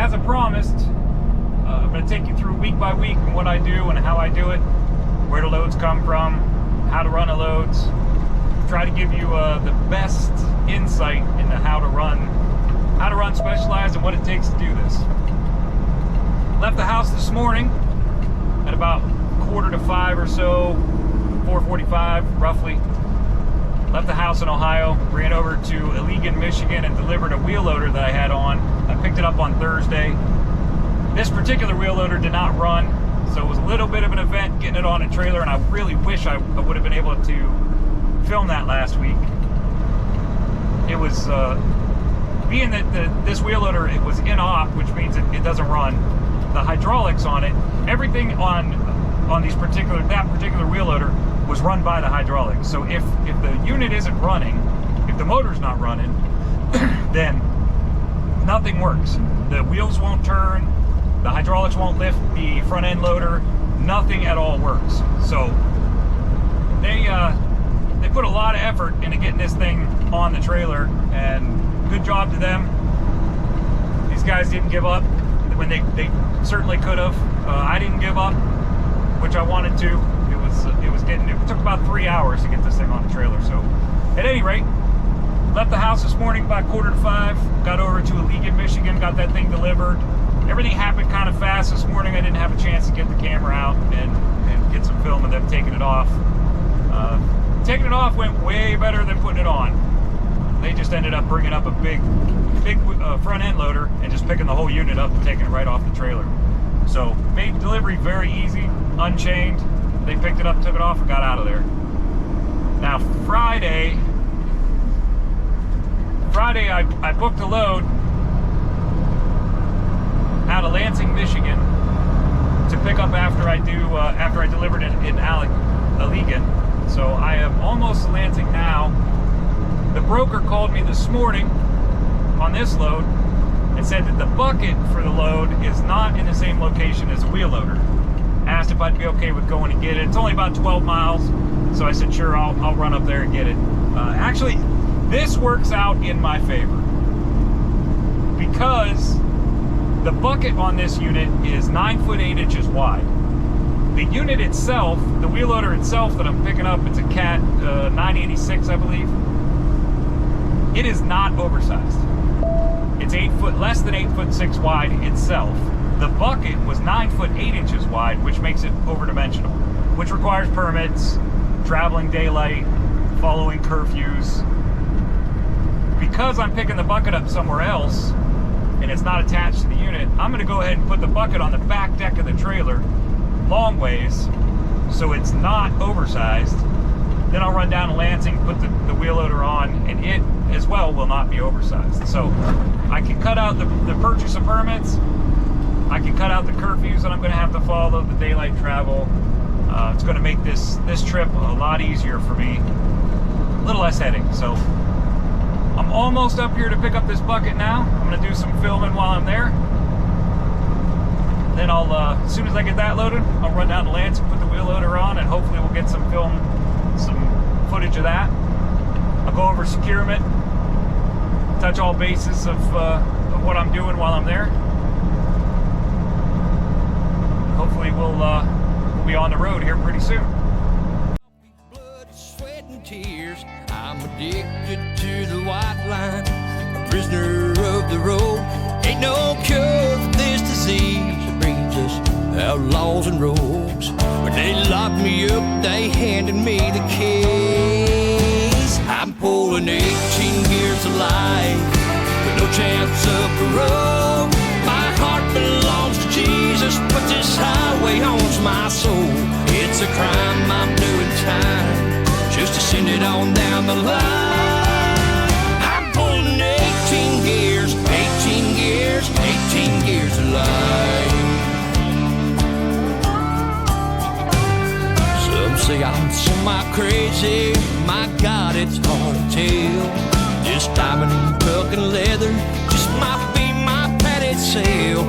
as I promised, I'm going to take you through week by week and what I do and how I do it, where the loads come from, how to run the loads. Try to give you the best insight into how to run Specialized and what it takes to do this. Left the house this morning at about 4:45 or so, 4:45 roughly. Left the house in Ohio, ran over to Allegan, Michigan, and delivered a wheel loader that I had on. I picked it up on Thursday. This particular wheel loader did not run, so it was a little bit of an event getting it on a trailer, and I really wish I would have been able to film that last week. It was, being that this wheel loader, it was in op, which means it doesn't run. The hydraulics on it, everything on that particular wheel loader was run by the hydraulics. So if the unit isn't running, if the motor's not running, then nothing works. The wheels won't turn, the hydraulics won't lift the front end loader, nothing at all works. So they put a lot of effort into getting this thing on the trailer, and good job to them. These guys didn't give up when they certainly could have. I didn't give up, which I wanted to. It took about 3 hours to get this thing on the trailer. So at any rate, left the house this morning by 4:45, got over to Allegan, Michigan, got that thing delivered. Everything happened kind of fast this morning. I didn't have a chance to get the camera out and get some film of them taking it off. Taking it off went way better than putting it on. They just ended up bringing up a big front end loader and just picking the whole unit up and taking it right off the trailer. So made delivery very easy, unchained. They picked it up, took it off, and got out of there. Now Friday I booked a load out of Lansing, Michigan, to pick up after I delivered it in Allegan. So I am almost to Lansing now. The broker called me this morning on this load and said that the bucket for the load is not in the same location as the wheel loader. Asked if I'd be okay with going to get it. It's only about 12 miles, so I said sure, I'll run up there and get it. Actually, this works out in my favor because the bucket on this unit is 9 foot 8 inches wide. The unit itself, the wheel loader itself that I'm picking up, it's a Cat 986, I believe. It is not oversized. It's less than 8'6" wide itself. The bucket was 9 foot 8 inches wide, which makes it overdimensional, which requires permits, traveling daylight, following curfews. Because I'm picking the bucket up somewhere else and it's not attached to the unit, I'm going to go ahead and put the bucket on the back deck of the trailer, long ways, so it's not oversized. Then I'll run down to Lansing, put the wheel loader on, and it as well will not be oversized. So I can cut out the purchase of permits. I can cut out the curfews that I'm going to have to follow, the daylight travel. It's going to make this trip a lot easier for me, a little less headache. So I'm almost up here to pick up this bucket now. I'm going to do some filming while I'm there. Then I'll, as soon as I get that loaded, I'll run down to Lansing, put the wheel loader on, and hopefully we'll get some footage of that. I'll go over securement, touch all bases of what I'm doing while I'm there. Hopefully we'll be on the road here pretty soon. Blood, sweat, and tears. I'm addicted to the white line, a prisoner of the road. Ain't no cure for this disease. It brings us outlaws and rogues. When they locked me up, they handed me the keys. I'm pulling 18 years of life with no chance of parole. My heart belongs to Jesus, but this highway owns my soul. It's a crime, I'm doing time just to send it on down the line. I'm pulling 18 gears, 18 gears, 18 gears of life. Some say I'm semi-crazy, my God, it's hard to tell. This diamond and tuck and leather just might be my padded sail.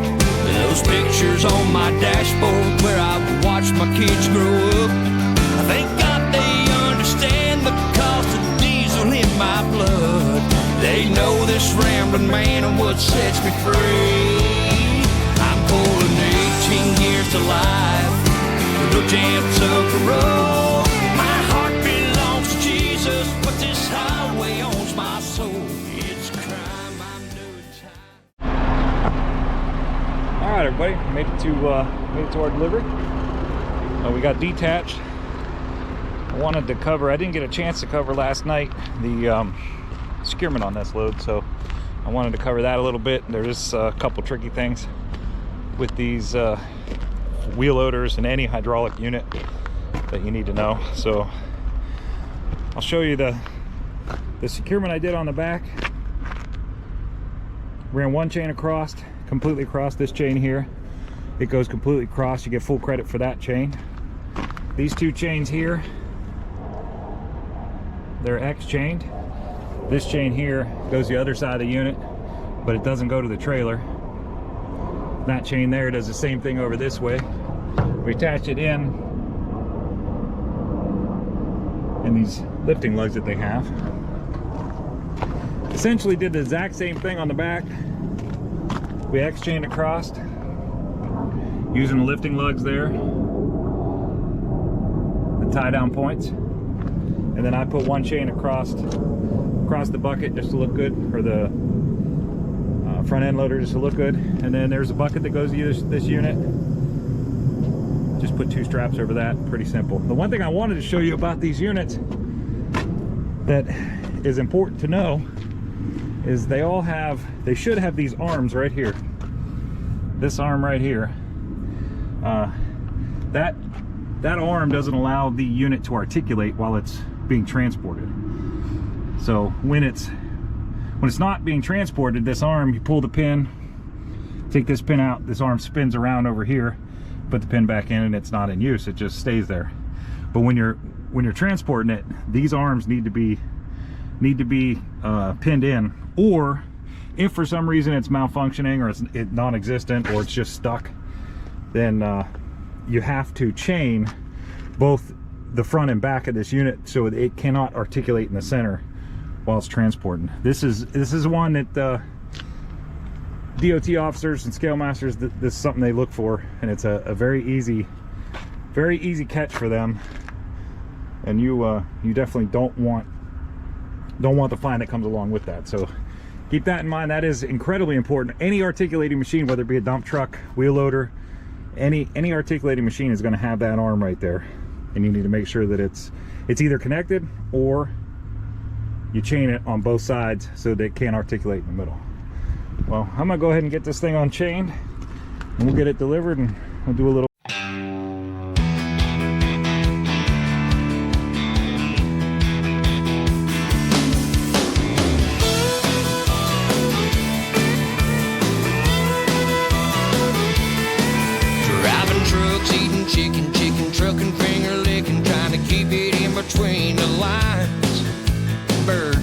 Those pictures on my dashboard where I've watched my kids grow up, I thank God they understand the cost of diesel in my blood. They know this rambling man and what sets me free. life. No chance of parole. My heart belongs to Jesus, but this highway owns my soul. It's a crime I'm doing time. All right, everybody, made it to our delivery. We got detached. I wanted to cover. I didn't get a chance to cover last night the securement on this load, so I wanted to cover that a little bit. There's a couple tricky things with these wheel loaders and any hydraulic unit that you need to know. So I'll show you the securement I did on the back. Ran one chain across, completely across this chain here. It goes completely across. You get full credit for that chain. These two chains here, they're X chained. This chain here goes the other side of the unit, but it doesn't go to the trailer. That chain there does the same thing over this way. We attach it in these lifting lugs that they have. Essentially did the exact same thing on the back. We X chained across using the lifting lugs there, the tie down points, and then I put one chain across the bucket just to look good, or the front end loader just to look good. And then there's a bucket that goes to this unit. Just put two straps over that. Pretty simple. The one thing I wanted to show you about these units that is important to know is they should have these arms right here. This arm right here. That arm doesn't allow the unit to articulate while it's being transported. So when it's not being transported, this arm, you pull the pin, take this pin out, this arm spins around over here, put the pin back in, and it's not in use, it just stays there. But when you're transporting it, these arms need to be pinned in, or if for some reason it's malfunctioning, or it's non-existent, or it's just stuck, then you have to chain both the front and back of this unit so it cannot articulate in the center while it's transporting. This is one that DOT officers and scale masters, this is something they look for, and it's a very easy catch for them. And you definitely don't want the fine that comes along with that. So keep that in mind. That is incredibly important. Any articulating machine, whether it be a dump truck, wheel loader, any articulating machine is going to have that arm right there, and you need to make sure that it's either connected or you chain it on both sides so that it can't articulate in the middle. Well, I'm gonna go ahead and get this thing unchained, and we'll get it delivered, and we'll do a little. Driving trucks, eating chicken, trucking, finger licking, trying to keep it in between the lines. Bird